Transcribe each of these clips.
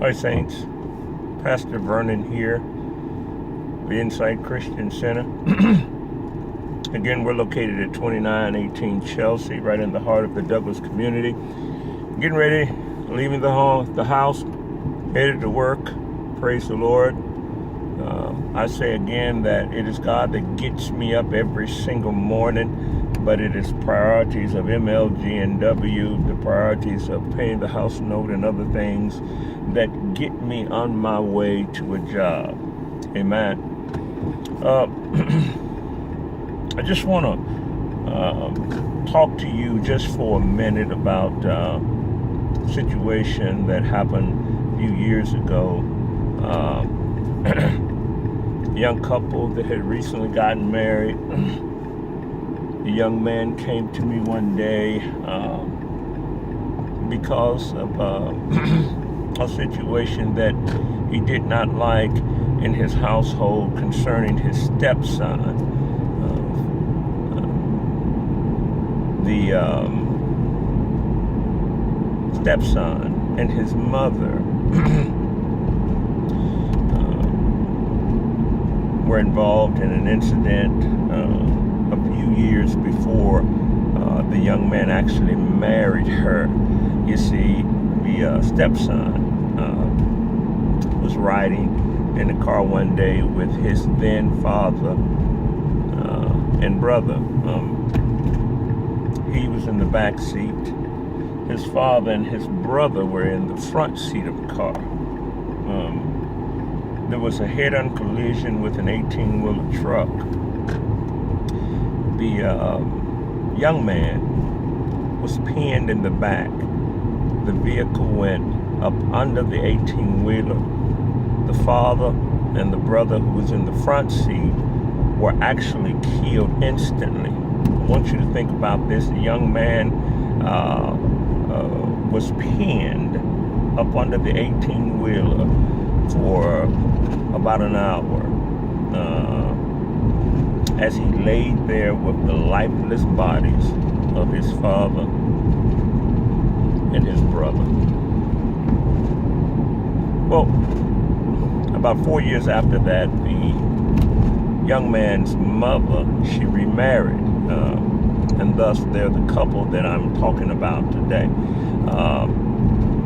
Hi Saints, Pastor Vernon here, the Inside Christian Center. Again, we're located at 2918 Chelsea, right in the heart of the Douglas community. Getting ready, leaving the house, headed to work. Praise the Lord. I say again that it is God that gets me up every single morning, but it is priorities of MLG&W, the priorities of paying the house note and other things that get me on my way to a job. Amen. I just want to talk to you just for a minute about a situation that happened a few years ago. A young couple that had recently gotten married. The young man came to me one day because of a situation that he did not like in his household concerning his stepson. The stepson and his mother were involved in an incident a few years before the young man actually married her. You see, the stepson was riding in the car one day with his then father and brother. He was in the back seat. His father and his brother were in the front seat of the car. There was a head-on collision with an 18-wheeler truck. The young man was pinned in the back. The vehicle went up under the 18-wheeler. The father and the brother who was in the front seat were actually killed instantly. I want you to think about this. The young man was pinned up under the 18-wheeler for about an hour as he laid there with the lifeless bodies of his father and his brother. Well, about 4 years after that, the young man's mother, she remarried, and thus they're the couple that I'm talking about today.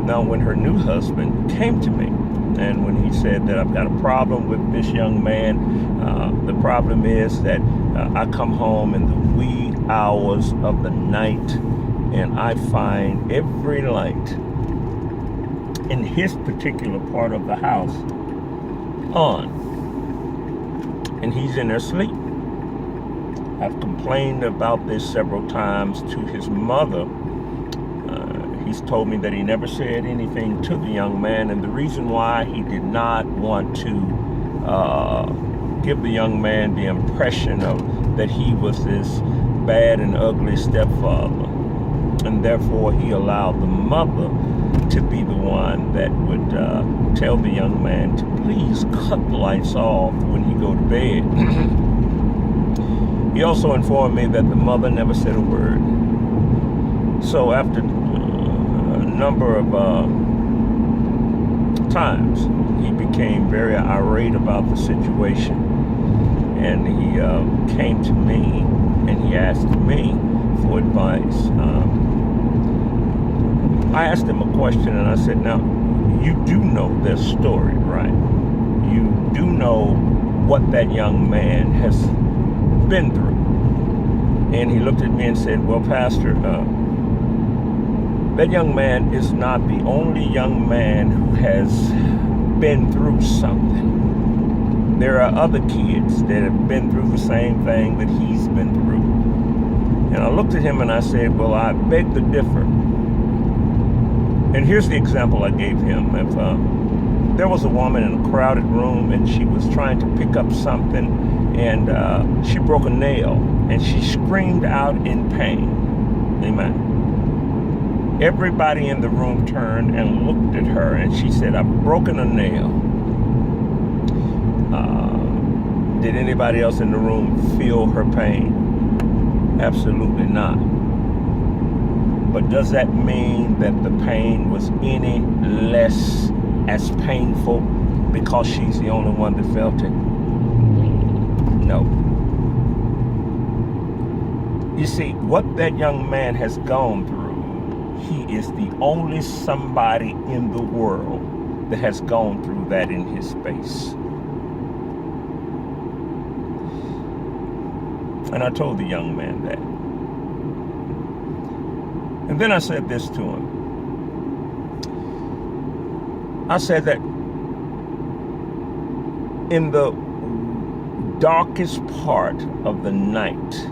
Now, when her new husband came to me, and when he said that I've got a problem with this young man, the problem is that I come home in the wee hours of the night and I find every light in his particular part of the house on, and he's in there asleep. I've complained about this several times to his mother. He's told me that he never said anything to the young man, and the reason why he did not want to give the young man the impression of that he was this bad and ugly stepfather, and therefore he allowed the mother to be the one that would tell the young man to please cut the lights off when he go to bed. He also informed me that the mother never said a word. So after number of times he became very irate about the situation, and he came to me and he asked me for advice. I asked him a question and I said, now you do know their story, right? You do know what that young man has been through. And he looked at me and said, well, Pastor, that young man is not the only young man who has been through something. There are other kids that have been through the same thing that he's been through. And I looked at him and I said, well, I beg to differ. And here's the example I gave him. If there was a woman in a crowded room and she was trying to pick up something and she broke a nail and she screamed out in pain. Amen. Everybody in the room turned and looked at her, and she said, I've broken a nail. Did anybody else in the room feel her pain? Absolutely not. But does that mean that the pain was any less as painful because she's the only one that felt it? No. You see, what that young man has gone through, he is the only somebody in the world that has gone through that in his space. And I told the young man that. And then I said this to him. I said that in the darkest part of the night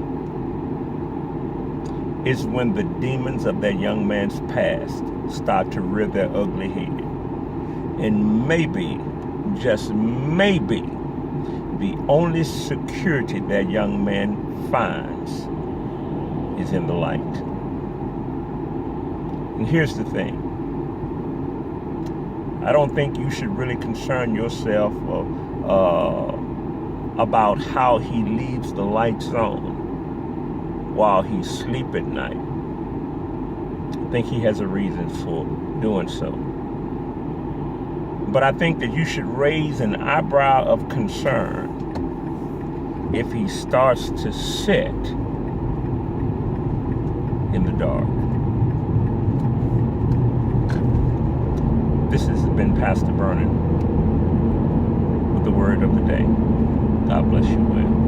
is when the demons of that young man's past start to rear their ugly head. And maybe, just maybe, the only security that young man finds is in the light. And here's the thing. I don't think you should really concern yourself about how he leaves the lights on while he's asleep at night. I think he has a reason for doing so. But I think that you should raise an eyebrow of concern if he starts to sit in the dark. This has been Pastor Vernon with the word of the day. God bless you well.